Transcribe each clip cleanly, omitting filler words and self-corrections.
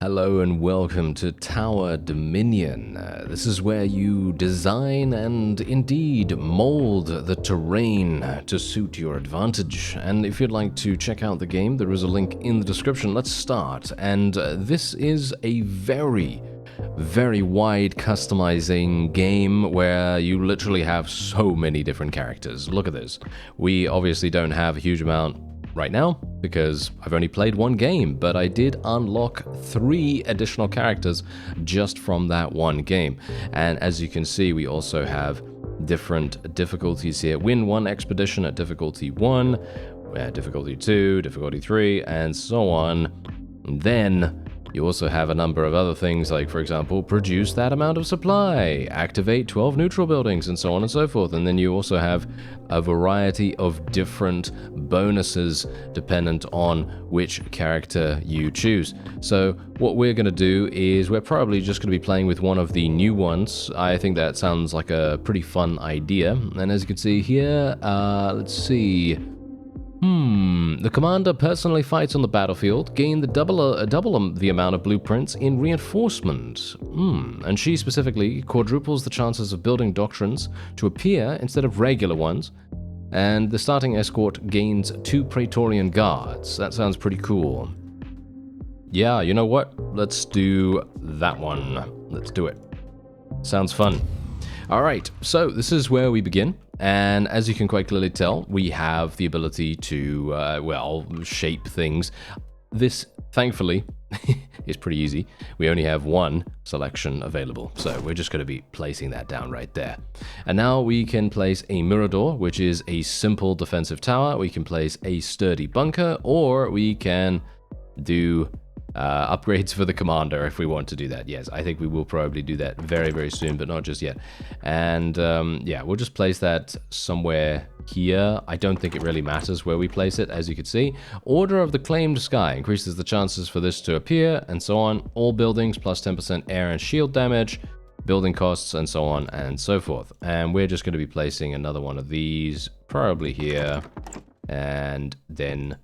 Hello and welcome to Tower Dominion. This is where you design and indeed mold the terrain to suit your advantage. And if you'd like to check out the game, there is a link in the description. Let's start. And this is a very wide customizing game where you literally have so many different characters. Look at this. We obviously don't have a huge amount right now because I've only played one game, but I did unlock 3 additional characters just from that one game. And as you can see, we also have different difficulties here. Win 1 expedition at difficulty 1, difficulty 2, difficulty 3, and so on. And then you also have a number of other things, like, for example, produce that amount of supply, activate 12 neutral buildings, and so on and so forth. And then you also have a variety of different bonuses dependent on which character you choose. So what we're going to do is we're probably just going to be playing with one of the new ones. I think that sounds like a pretty fun idea. And as you can see here, let's see. The commander personally fights on the battlefield, gain the double the amount of blueprints in reinforcement. And she specifically quadruples the chances of building doctrines to appear instead of regular ones. And the starting escort gains 2 Praetorian guards. That sounds pretty cool. Yeah, you know what? Let's do that one. Let's do it. Sounds fun. Alright, so this is where we begin. And as you can quite clearly tell, we have the ability to, shape things. This, thankfully, is pretty easy. We only have 1 selection available, so we're just going to be placing that down right there. And now we can place a Mirador, which is a simple defensive tower. We can place a sturdy bunker, or we can do upgrades for the commander if we want to do that. Yes, I think we will probably do that very soon, but not just yet. And yeah, we'll just place that somewhere here. I don't think it really matters where we place it, as you can see. Order of the Claimed Sky increases the chances for this to appear, and so on. All buildings plus 10% air and shield damage, building costs, and so on and so forth. And we're just going to be placing another one of these probably here, and then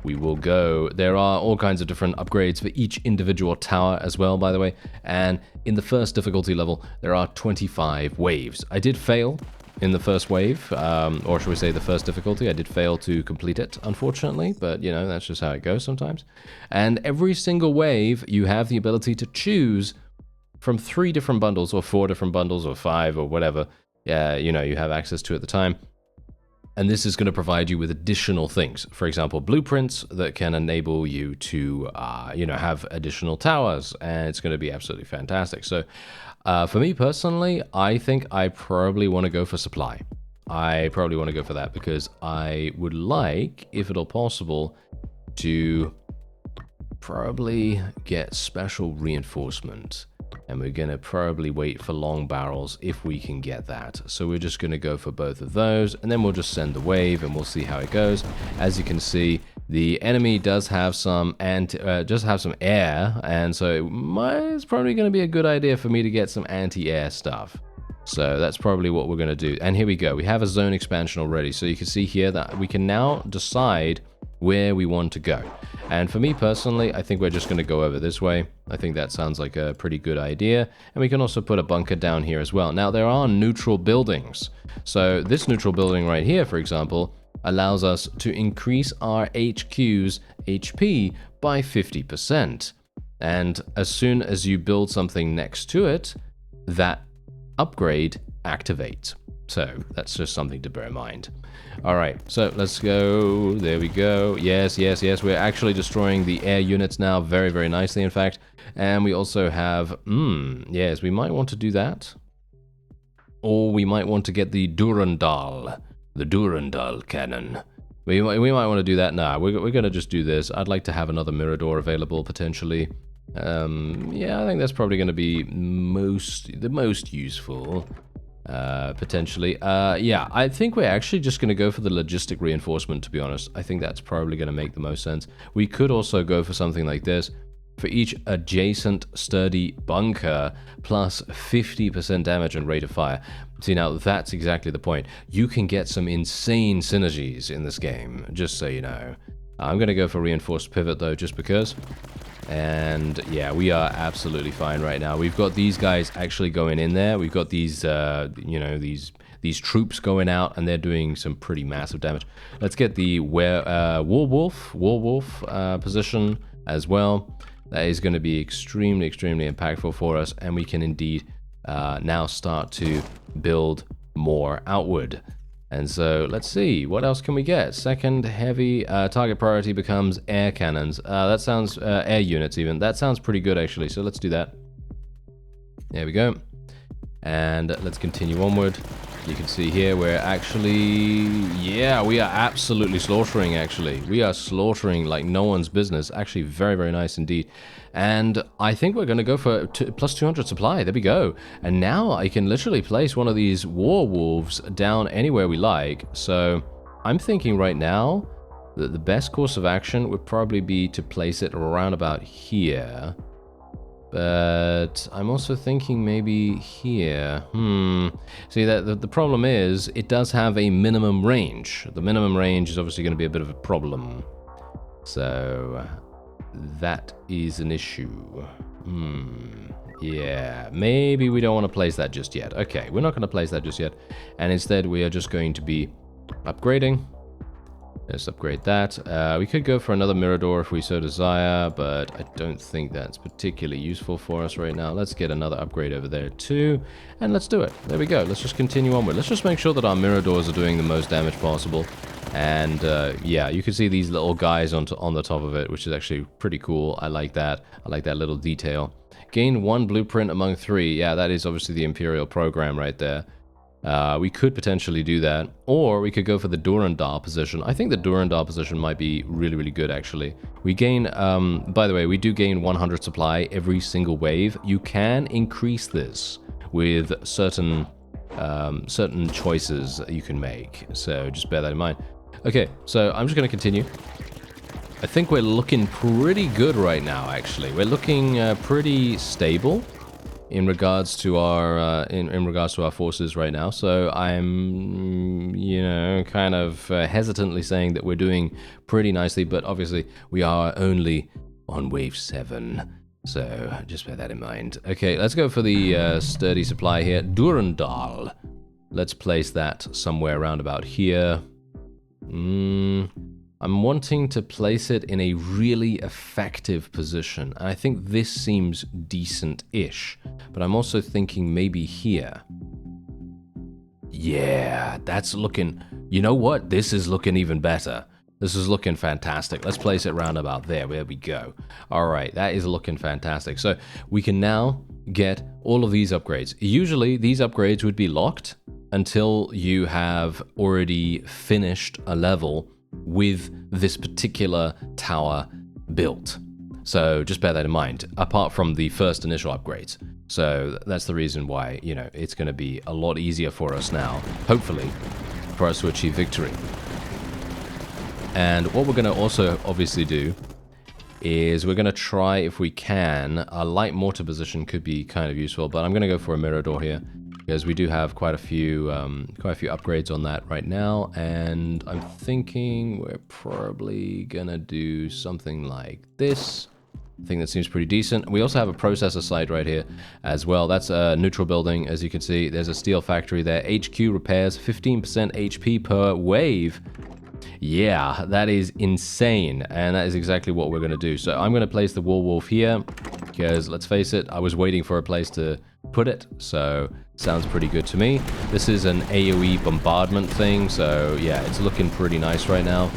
we will go. There are all kinds of different upgrades for each individual tower as well, by the way. And in the first difficulty level, there are 25 waves. I did fail in the first wave, or should we say the first difficulty. I did fail to complete it, unfortunately, but you know, that's just how it goes sometimes. And every single wave, you have the ability to choose from 3 different bundles, or 4 different bundles, or 5, or whatever. Yeah, you know, you have access to at the time. And this is going to provide you with additional things. For example, blueprints that can enable you to, have additional towers. And it's going to be absolutely fantastic. So for me personally, I think I probably want to go for supply. I probably want to go for that because I would like, if at all possible, to probably get special reinforcement. And we're going to probably wait for long barrels if we can get that. So we're just going to go for both of those, and then we'll just send the wave and we'll see how it goes. As you can see, the enemy does have some air, and so it's probably going to be a good idea for me to get some anti-air stuff. So that's probably what we're going to do. And here we go. We have a zone expansion already. So you can see here that we can now decide where we want to go. And for me personally, I think we're just going to go over this way. I think that sounds like a pretty good idea. And we can also put a bunker down here as well. Now, there are neutral buildings. So this neutral building right here, for example, allows us to increase our HQ's HP by 50%. And as soon as you build something next to it, that upgrade activates. So that's just something to bear in mind. All right, so let's go. There we go. Yes. We're actually destroying the air units now very nicely, in fact. And we also have, yes, we might want to do that. Or we might want to get the Durandal cannon. We might want to do that now. We're going to just do this. I'd like to have another Mirador available, potentially. Yeah, I think that's probably going to be the most useful. Potentially. Yeah, I think we're actually just going to go for the logistic reinforcement, to be honest. I think that's probably going to make the most sense. We could also go for something like this. For each adjacent sturdy bunker, plus 50% damage and rate of fire. See, now that's exactly the point. You can get some insane synergies in this game, just so you know. I'm going to go for reinforced pivot, though, just because. And yeah, we are absolutely fine right now. We've got these guys actually going in there. We've got these, you know, these troops going out, and they're doing some pretty massive damage. Let's get the Warwolf position as well. That is going to be extremely, extremely impactful for us, and we can indeed now start to build more outward. And so let's see, what else can we get? Second heavy target priority becomes air cannons. That sounds, air units even. That sounds pretty good actually, so let's do that. There we go. And let's continue onward. You can see here we're actually, yeah, we are absolutely slaughtering actually. We are slaughtering like no one's business. Actually very, very nice indeed. And I think we're going to go for plus 200 supply. There we go. And now I can literally place one of these war wolves down anywhere we like. So I'm thinking right now that the best course of action would probably be to place it around about here. But I'm also thinking maybe here. See, that the problem is it does have a minimum range. The minimum range is obviously going to be a bit of a problem. So that is an issue. Yeah, maybe we don't want to place that just yet. Okay, we're not going to place that just yet. And instead we are just going to be upgrading. Let's upgrade that. We could go for another Mirador if we so desire, but I don't think that's particularly useful for us right now. Let's get another upgrade over there too, and let's do it. There we go. Let's just continue onward. Let's just make sure that our Miradors are doing the most damage possible. And yeah, you can see these little guys on the top of it, which is actually pretty cool. I like that. I like that little detail. Gain 1 blueprint among 3. Yeah, that is obviously the Imperial program right there. We could potentially do that, or we could go for the Durandal position. I think the Durandal position might be really, really good, actually. We gain, by the way, we do gain 100 supply every single wave. You can increase this with certain choices that you can make, so just bear that in mind. Okay, so I'm just going to continue. I think we're looking pretty good right now, actually. We're looking pretty stable in regards to our in regards to our forces right now. So I'm, you know, kind of hesitantly saying that we're doing pretty nicely, but obviously we are only on wave 7. So just bear that in mind. Okay, let's go for the sturdy supply here. Durandal. Let's place that somewhere around about here. I'm wanting to place it in a really effective position. And I think this seems decent-ish. But I'm also thinking maybe here. Yeah, that's looking... You know what? This is looking even better. This is looking fantastic. Let's place it round about there. There we go. All right, that is looking fantastic. So we can now get all of these upgrades. Usually, these upgrades would be locked until you have already finished a level with this particular tower built. So just bear that in mind, apart from the first initial upgrades. So that's the reason why, you know, it's going to be a lot easier for us now, hopefully, for us to achieve victory. And what we're going to also obviously do is we're going to try, if we can, a light mortar position could be kind of useful, but I'm going to go for a Mirador here, because we do have quite a few upgrades on that right now, and I'm thinking we're probably gonna do something like this. I think that seems pretty decent. We also have a processor site right here as well. That's a neutral building, as you can see. There's a steel factory there. HQ repairs 15% HP per wave. Yeah, that is insane, and that is exactly what we're gonna do. So I'm gonna place the Warwolf here, because let's face it, I was waiting for a place to put it, so sounds pretty good to me. This is an AoE bombardment thing, so yeah, it's looking pretty nice right now.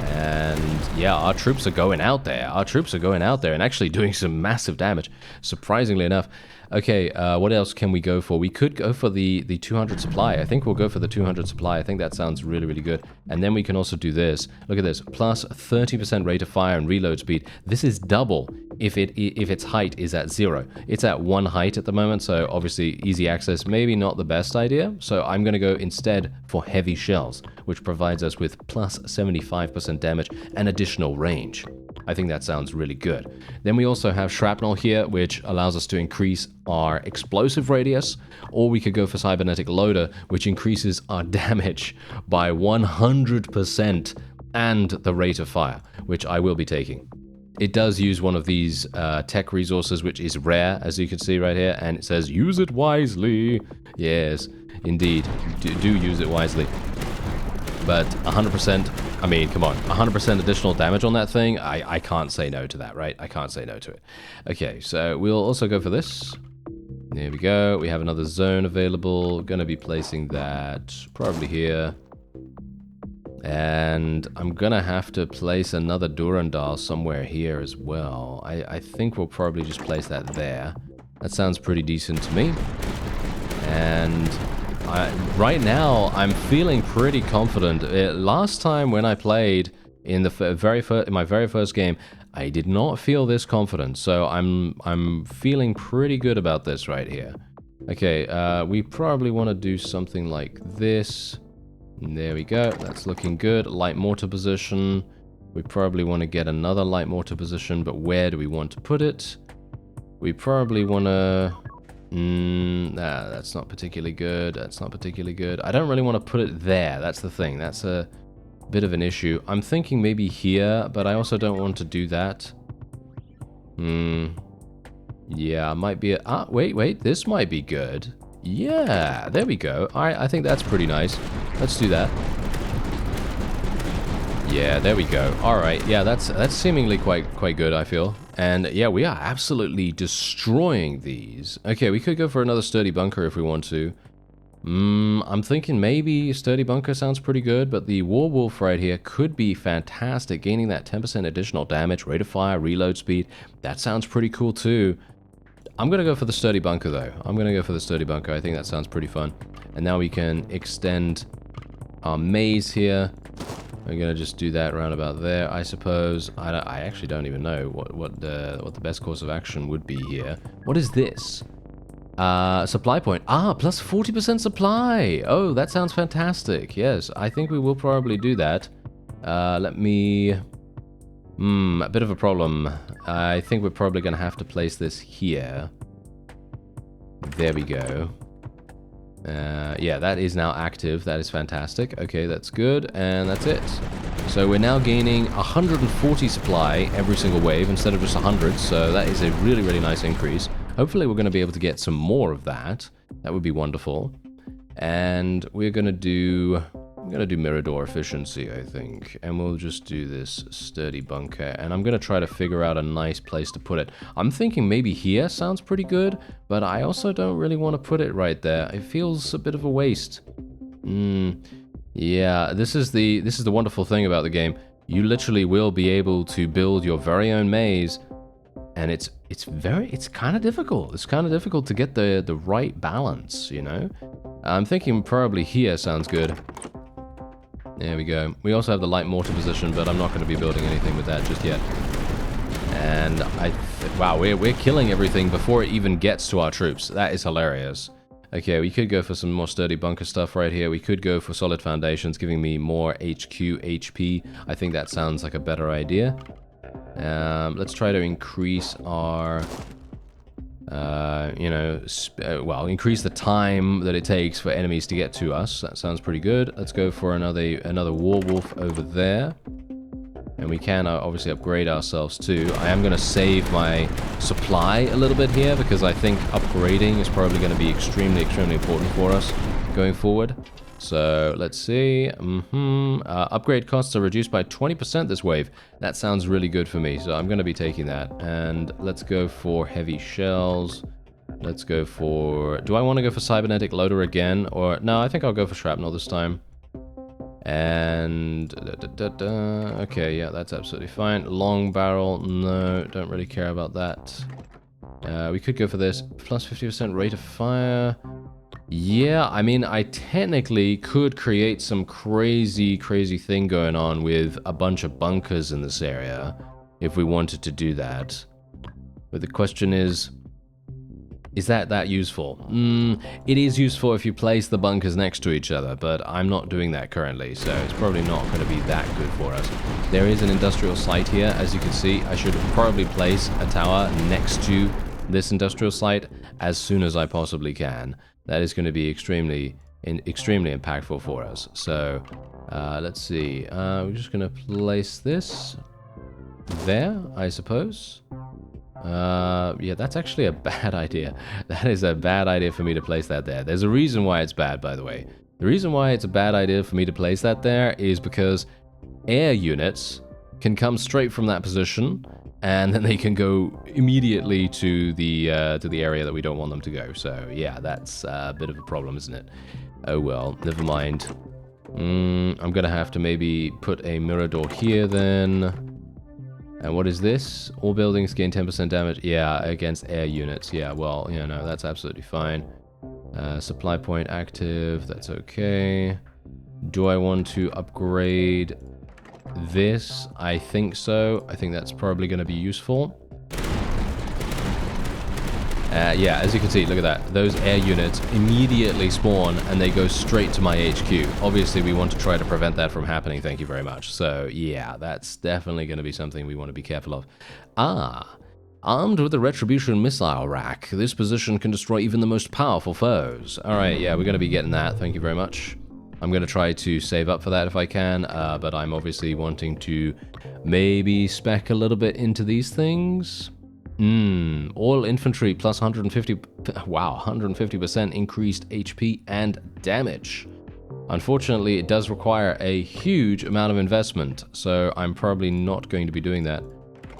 And yeah, our troops are going out there. Our troops are going out there and actually doing some massive damage, surprisingly enough. Okay, what else can we go for? We could go for the 200 supply. I think we'll go for the 200 supply. I think that sounds really, really good. And then we can also do this. Look at this, plus 30% rate of fire and reload speed. This is double if its height is at 0. It's at 1 height at the moment, so obviously easy access, maybe not the best idea. So I'm going to go instead for heavy shells, which provides us with plus 75% damage and additional range. I think that sounds really good. Then we also have shrapnel here, which allows us to increase our explosive radius, or we could go for cybernetic loader, which increases our damage by 100% and the rate of fire, which I will be taking. it does use one of these tech resources, which is rare, as you can see right here, and it says, use it wisely. Yes, indeed, do use it wisely. But 100%, I mean, come on, 100% additional damage on that thing, I can't say no to that, right? I can't say no to it. Okay, so we'll also go for this. There we go, we have another zone available, gonna be placing that probably here. And I'm gonna have to place another Durandal somewhere here as well. I think we'll probably just place that there. That sounds pretty decent to me. And right now, I'm feeling pretty confident. Last time when I played in the my very first game, I did not feel this confident. So I'm feeling pretty good about this right here. Okay, we probably want to do something like this. There we go, that's looking good. Light mortar position. We probably want to get another light mortar position, but where do we want to put it? We probably want to... nah, that's not particularly good. That's not particularly good. I don't really want to put it there. That's the thing. That's a bit of an issue. I'm thinking maybe here, but I also don't want to do that. Yeah, might be a... wait. This might be good. Yeah, there we go. Alright, I think that's pretty nice. Let's do that. Yeah, there we go. Alright, yeah, that's seemingly quite good, I feel. And yeah, we are absolutely destroying these. Okay, we could go for another sturdy bunker if we want to. I'm thinking maybe sturdy bunker sounds pretty good, but the Warwolf right here could be fantastic, gaining that 10% additional damage, rate of fire, reload speed. That sounds pretty cool too. I'm going to go for the sturdy bunker, though. I'm going to go for the sturdy bunker. I think that sounds pretty fun. And now we can extend our maze here. We're going to just do that round about there, I suppose. I actually don't even know what the best course of action would be here. What is this? Supply point. Ah, plus 40% supply. Oh, that sounds fantastic. Yes, I think we will probably do that. Let me... a bit of a problem. I think we're probably going to have to place this here. There we go. Yeah, that is now active. That is fantastic. Okay, that's good. And that's it. So we're now gaining 140 supply every single wave instead of just 100. So that is a really, really nice increase. Hopefully we're going to be able to get some more of that. That would be wonderful. And we're going to do... I'm going to do Mirador efficiency, I think, and we'll just do this sturdy bunker, and I'm going to try to figure out a nice place to put it. I'm thinking maybe here sounds pretty good, but I also don't really want to put it right there. It feels a bit of a waste. Yeah, this is the wonderful thing about the game. You literally will be able to build your very own maze, and it's kind of difficult. It's kind of difficult to get the right balance, you know? I'm thinking probably here sounds good. There we go. We also have the light mortar position, but I'm not going to be building anything with that just yet. And wow, we're killing everything before it even gets to our troops. That is hilarious. Okay, we could go for some more sturdy bunker stuff right here. We could go for solid foundations, giving me more HQ HP. I think that sounds like a better idea. Let's try to increase our... well, increase the time that it takes for enemies to get to us. That sounds pretty good. Let's go for another Warwolf over there. And we can obviously upgrade ourselves too. I am going to save my supply a little bit here because I think upgrading is probably going to be extremely, extremely important for us going forward. So let's see. Upgrade costs are reduced by 20% this wave. That sounds really good for me, so I'm going to be taking that. And let's go for heavy shells. Let's go for... Do I want to go for cybernetic loader again? Or no, I think I'll go for shrapnel this time. And... Okay, yeah, that's absolutely fine. Long barrel, no, don't really care about that. We could go for this. Plus 50% rate of fire... Yeah, I mean, I technically could create some crazy thing going on with a bunch of bunkers in this area if we wanted to do that. But the question is that useful? It is useful if you place the bunkers next to each other, but I'm not doing that currently, so it's probably not going to be that good for us. There is an industrial site here, as you can see. I should probably place a tower next to this industrial site as soon as I possibly can. That is going to be extremely impactful for us. So, let's see. We're just going to place this. there, I suppose. Yeah, that's actually a bad idea. That is a bad idea for me to place that there. There's a reason why it's bad, by the way. The reason why it's a bad idea for me to place that there is because air units can come straight from that position, and then they can go immediately to the area that we don't want them to go. So yeah, that's a bit of a problem, isn't it? Oh well, never mind. I'm gonna have to maybe put a mirror door here then. And what is this? All buildings gain 10% damage. Yeah, against air units. Yeah, well, you know, that's absolutely fine. Supply point active. That's okay. Do I want to upgrade this? I think so. I think that's probably going to be useful. Yeah, as you can see, look at that. Those air units immediately spawn and they go straight to my HQ. Obviously, we want to try to prevent that from happening. Thank you very much. So, yeah, that's definitely going to be something we want to be careful of. Armed with a Retribution missile rack, this position can destroy even the most powerful foes. Alright, yeah, we're going to be getting that. Thank you very much. I'm going to try to save up for that if I can, but I'm obviously wanting to maybe spec a little bit into these things. All infantry plus 150, wow, 150% increased HP and damage. Unfortunately, it does require a huge amount of investment, so I'm probably not going to be doing that.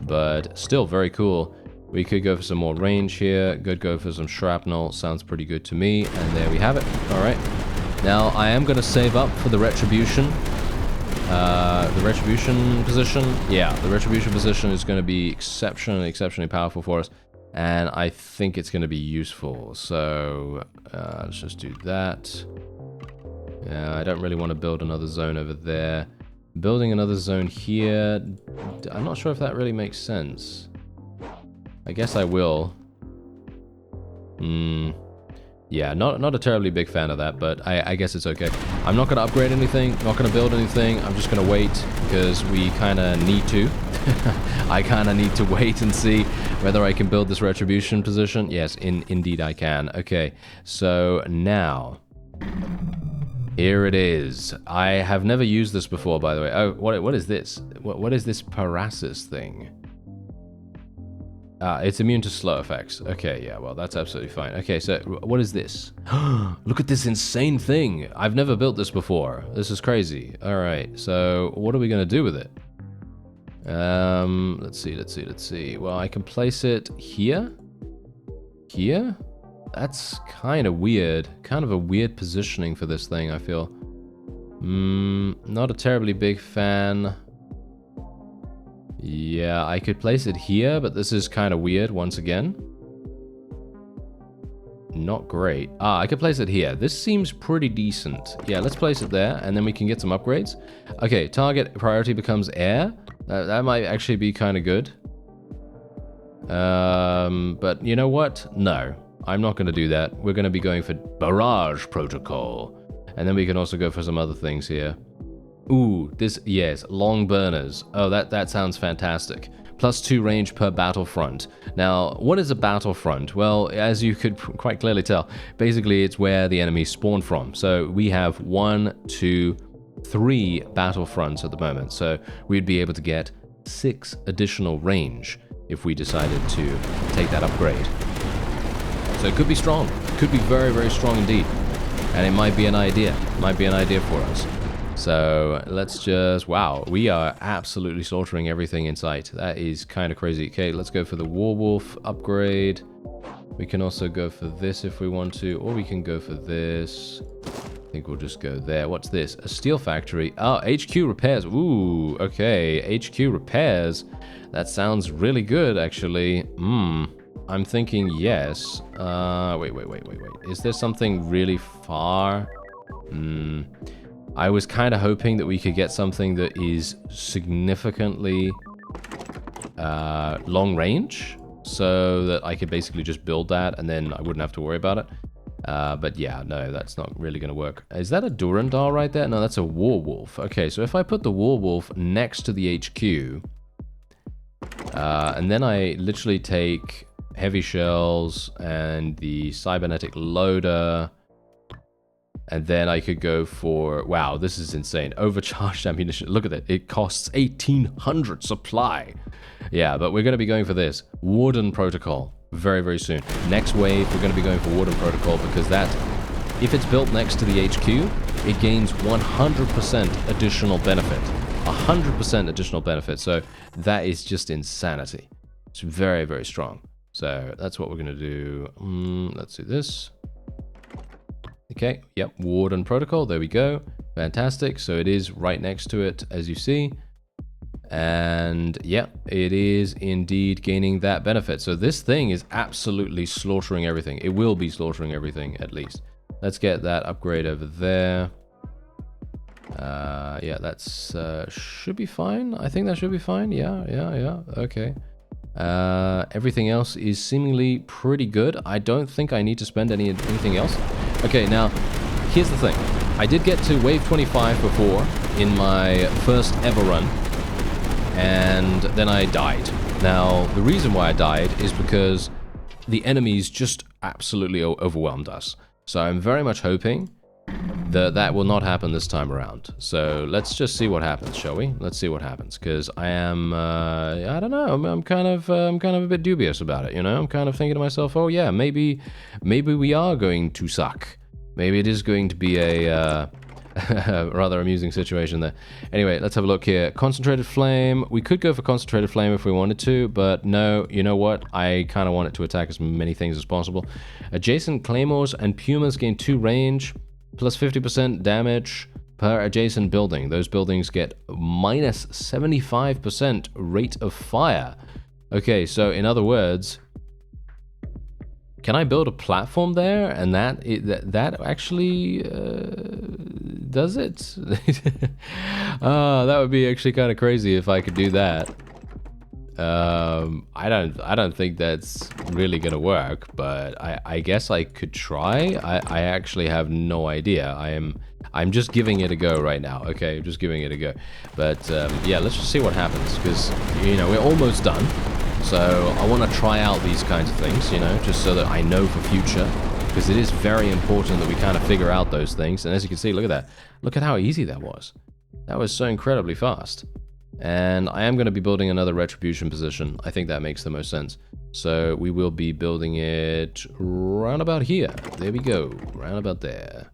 But still very cool. We could go for some more range here, could go for some shrapnel, sounds pretty good to me, and there we have it. Alright. Now, I am going to save up for the Retribution. The Retribution position, yeah, the Retribution position is going to be exceptionally powerful for us, and I think it's going to be useful. So, let's just do that. Yeah, I don't really want to build another zone over there. Building another zone here, I'm not sure if that really makes sense. I guess I will. Yeah, not a terribly big fan of that, but I guess it's okay. I'm not going to upgrade anything, not going to build anything. I'm just going to wait because we kind of need to. I kind of need to wait and see whether I can build this Retribution position. Yes, indeed I can. Okay, so now, here it is. I have never used this before, by the way. Oh, what is this? What is this paralysis thing? It's immune to slow effects. Okay, yeah, well, that's absolutely fine. Okay, so what is this? Look at this insane thing. I've never built this before. This is crazy. All right, so what are we going to do with it? Let's see. Well, I can place it here. Here? That's kind of weird. Kind of a weird positioning for this thing, I feel. Not a terribly big fan. Yeah, I could place it here, but this is kind of weird once again. Not great. I could place it here. This seems pretty decent. Yeah, let's place it there, and then we can get some upgrades. Okay, target priority becomes air. That might actually be kind of good. But you know what? No, I'm not going to do that. We're going to be going for barrage protocol. And then we can also go for some other things here. Ooh, this, yes, long burners. Oh, that sounds fantastic. +2 range per battlefront. Now, what is a battlefront? Well, as you could quite clearly tell, basically it's where the enemies spawn from. So we have 1, 2, 3 battlefronts at the moment. So we'd be able to get 6 additional range if we decided to take that upgrade. So it could be strong. It could be very strong indeed. And it might be an idea. Might be an idea for us. So let's just, wow, we are absolutely slaughtering everything in sight. That is kind of crazy. Okay, let's go for the Warwolf upgrade. We can also go for this if we want to, or we can go for this. I think we'll just go there. What's this? A steel factory. Oh, HQ repairs. Ooh, okay, HQ repairs. That sounds really good, actually. I'm thinking yes. Wait. Is there something really far? I was kind of hoping that we could get something that is significantly long range, so that I could basically just build that and then I wouldn't have to worry about it. But yeah, no, that's not really going to work. Is that a Durandal right there? No, that's a Warwolf. Okay, so if I put the Warwolf next to the HQ, and then I literally take heavy shells and the cybernetic loader. And then I could go for, wow, this is insane. Overcharged ammunition. Look at it. It costs 1,800 supply. Yeah, but we're going to be going for this. Warden Protocol. Very, very soon. Next wave, we're going to be going for Warden Protocol because that, if it's built next to the HQ, it gains 100% additional benefit. 100% additional benefit. So that is just insanity. It's very, very strong. So that's what we're going to do. Let's do this. Okay, yep, Warden Protocol, there we go. Fantastic, so it is right next to it, as you see. And yeah, it is indeed gaining that benefit. So this thing is absolutely slaughtering everything. It will be slaughtering everything, at least. Let's get that upgrade over there. Yeah, that's should be fine. I think that should be fine. Yeah, okay. Everything else is seemingly pretty good. I don't think I need to spend anything else. Okay, now, here's the thing. I did get to wave 25 before in my first ever run, and then I died. Now, the reason why I died is because the enemies just absolutely overwhelmed us. So I'm very much hoping that that will not happen this time around. So let's just see what happens, shall we? Let's see what happens, because I am, I don't know, I'm kind of a bit dubious about it, you know? I'm kind of thinking to myself, oh yeah, maybe we are going to suck. Maybe it is going to be a rather amusing situation there. Anyway, let's have a look here. Concentrated Flame. We could go for Concentrated Flame if we wanted to, but no, you know what? I kind of want it to attack as many things as possible. Adjacent Claymores and Pumas gain 2 range. Plus 50% damage per adjacent building. Those buildings get minus 75% rate of fire. Okay, so in other words, can I build a platform there? And that actually does it? That would be actually kind of crazy if I could do that. I don't think that's really gonna work, but I guess I could try. I actually have no idea. I'm just giving it a go right now. Okay, just giving it a go. But yeah, let's just see what happens, because you know we're almost done. So I want to try out these kinds of things, you know, just so that I know for future, because it is very important that we kind of figure out those things. And as you can see, look at that. Look at how easy that was. That was so incredibly fast. And I am going to be building another retribution position. I think that makes the most sense. So we will be building it round about here. There we go. Round about there.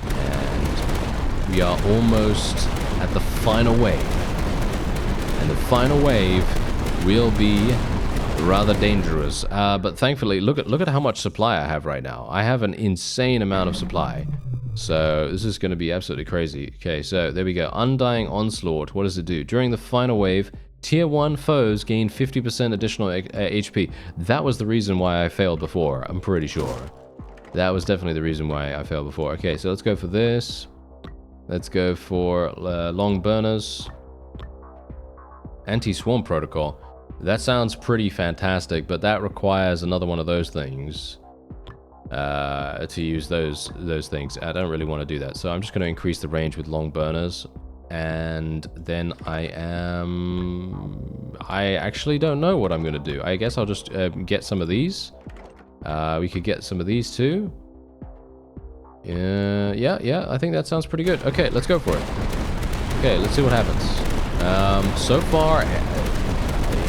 And we are almost at the final wave. And the final wave will be rather dangerous. But thankfully, look at how much supply I have right now. I have an insane amount of supply. So this is going to be absolutely crazy. Okay, so there we go. Undying Onslaught. What does it do? During the final wave, Tier 1 foes gain 50% additional HP. That was the reason why I failed before, I'm pretty sure. That was definitely the reason why I failed before. Okay, so let's go for this. Let's go for long burners. Anti-swarm protocol. That sounds pretty fantastic, but that requires another one of those things. To use those things. I don't really want to do that, so I'm just going to increase the range with long burners, and then I actually don't know what I'm going to do. I guess I'll just get some of these. We could get some of these too. Yeah, I think that sounds pretty good. Okay, let's go for it. Okay, let's see what happens. So far,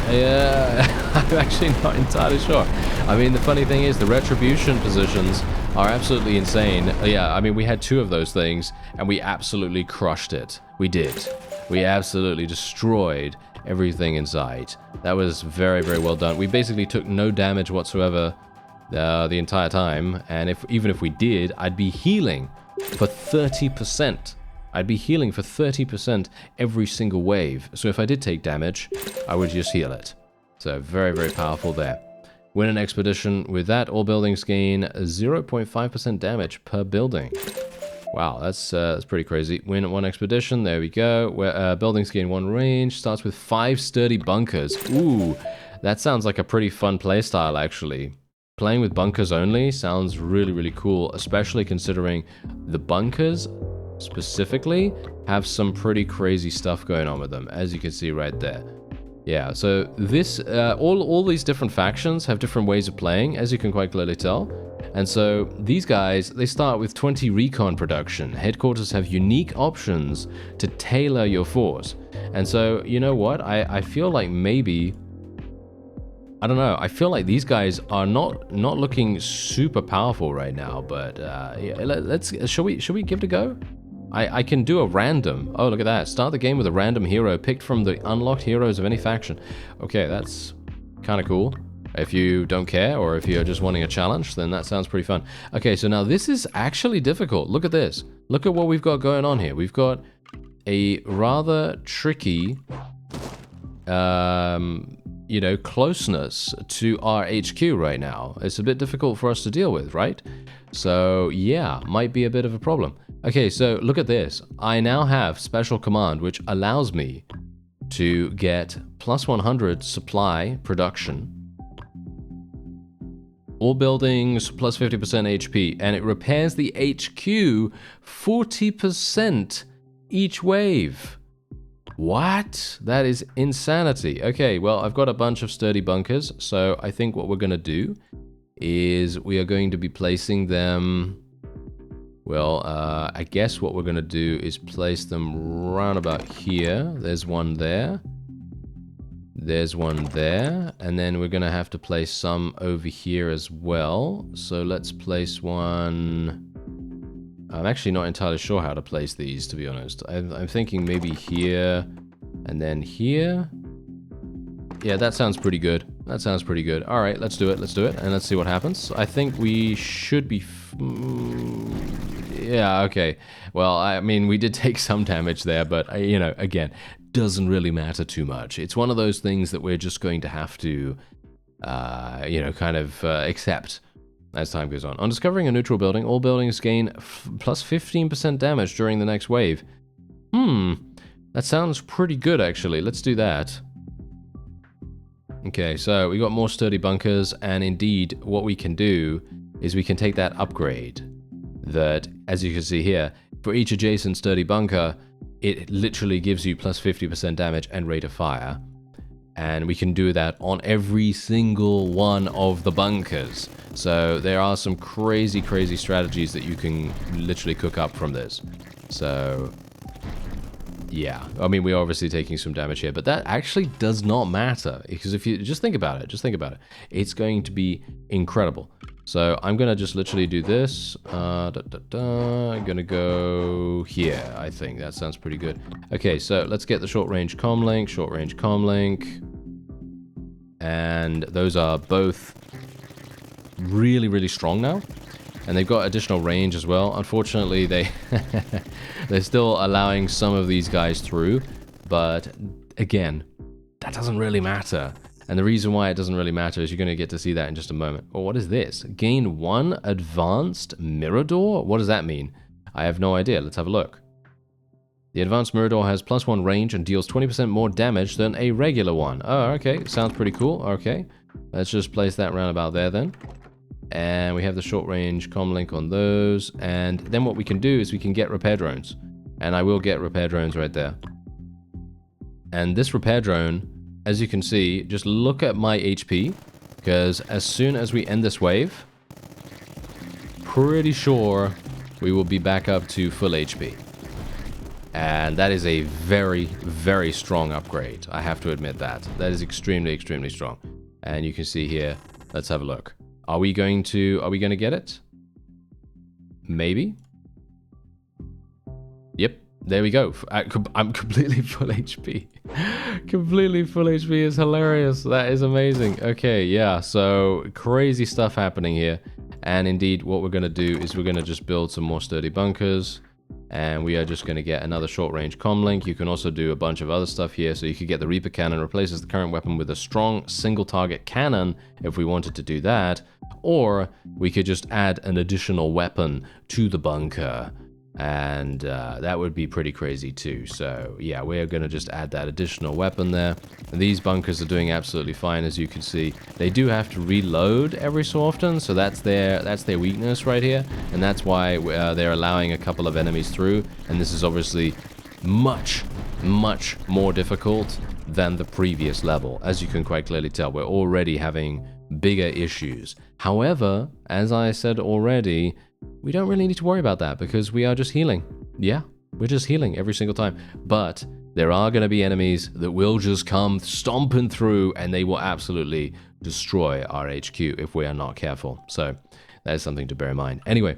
I'm actually not entirely sure. I mean, the funny thing is the retribution positions are absolutely insane. Yeah, I mean, we had 2 of those things, and we absolutely crushed it. We did. We absolutely destroyed everything in sight. That was very, very well done. We basically took no damage whatsoever the entire time, and even if we did, I'd be healing for 30%. I'd be healing for 30% every single wave. So if I did take damage, I would just heal it. So very, very powerful there. Win an expedition. With that, all buildings gain 0.5% damage per building. Wow, that's pretty crazy. Win 1 expedition. There we go. Where buildings gain 1 range. Starts with 5 sturdy bunkers. Ooh, that sounds like a pretty fun playstyle, actually. Playing with bunkers only sounds really, really cool, especially considering the bunkers specifically have some pretty crazy stuff going on with them, as you can see right there. Yeah, so this all these different factions have different ways of playing, as you can quite clearly tell. And so these guys, they start with 20 recon production. Headquarters have unique options to tailor your force. And so, you know what? I feel like maybe, I don't know. I feel like these guys are not looking super powerful right now. But yeah, shall we give it a go? I can do a random. Oh, look at that. Start the game with a random hero picked from the unlocked heroes of any faction. Okay, that's kind of cool. If you don't care, or if you're just wanting a challenge, then that sounds pretty fun. Okay, so now this is actually difficult. Look at this. Look at what we've got going on here. We've got a rather tricky, you know, closeness to our HQ right now. It's a bit difficult for us to deal with, right? So yeah, might be a bit of a problem. Okay, so look at this. I now have special command, which allows me to get plus 100 supply production. All buildings plus 50% HP, and it repairs the HQ 40% each wave. What? That is insanity. Okay, well, I've got a bunch of sturdy bunkers, so I think what we're going to do is we are going to be placing them... Well, I guess what we're going to do is place them round about here. There's one there. There's one there. And then we're going to have to place some over here as well. So let's place one... I'm actually not entirely sure how to place these, to be honest. I'm thinking maybe here and then here. Yeah, that sounds pretty good. That sounds pretty good. All right, let's do it. Let's do it. And let's see what happens. I think we should be... yeah, okay. Well, I mean, we did take some damage there, but, you know, again, doesn't really matter too much. It's one of those things that we're just going to have to, you know, kind of accept as time goes on. On discovering a neutral building, all buildings gain plus 15% damage during the next wave. That sounds pretty good, actually. Let's do that. Okay, so we got more sturdy bunkers, and indeed, what we can do is we can take that upgrade that, as you can see here, for each adjacent sturdy bunker, it literally gives you plus 50% damage and rate of fire. And we can do that on every single one of the bunkers. So there are some crazy, crazy strategies that you can literally cook up from this. So... yeah, I mean, we're obviously taking some damage here, but that actually does not matter, because if you just think about it, it's going to be incredible. So I'm going to just literally do this. I'm going to go here, I think. That sounds pretty good. Okay, so let's get the short-range comlink, and those are both really, really strong now. And they've got additional range as well. Unfortunately, they're still allowing some of these guys through. But again, that doesn't really matter. And the reason why it doesn't really matter is you're going to get to see that in just a moment. Oh, what is this? Gain 1 advanced Mirador? What does that mean? I have no idea. Let's have a look. The advanced Mirador has plus 1 range and deals 20% more damage than a regular one. Oh, okay. Sounds pretty cool. Okay. Let's just place that round about there then. And we have the short-range comlink on those. And then what we can do is we can get repair drones. And I will get repair drones right there. And this repair drone, as you can see, just look at my HP. Because as soon as we end this wave, pretty sure we will be back up to full HP. And that is a very, very strong upgrade. I have to admit that. That is extremely, extremely strong. And you can see here, let's have a look. Are we going to get it? Maybe. Yep, there we go. I'm completely full HP. Completely full HP is hilarious. That is amazing. Okay, yeah, so crazy stuff happening here. And indeed, what we're going to do is we're going to just build some more sturdy bunkers. And we are just going to get another short-range comlink. You can also do a bunch of other stuff here. So you could get the Reaper cannon, replaces the current weapon with a strong single-target cannon if we wanted to do that. Or we could just add an additional weapon to the bunker. And that would be pretty crazy too. So yeah, we're going to just add that additional weapon there. And these bunkers are doing absolutely fine, as you can see. They do have to reload every so often, so that's their weakness right here. And that's why they're allowing a couple of enemies through. And this is obviously much, much more difficult than the previous level. As you can quite clearly tell, we're already having bigger issues. However, as I said already, we don't really need to worry about that because we are just healing. Yeah, we're just healing every single time. But there are going to be enemies that will just come stomping through and they will absolutely destroy our HQ if we are not careful. So that is something to bear in mind. Anyway,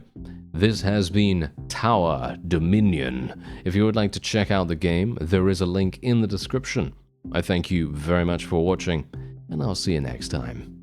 this has been Tower Dominion. If you would like to check out the game, there is a link in the description. I thank you very much for watching, and I'll see you next time.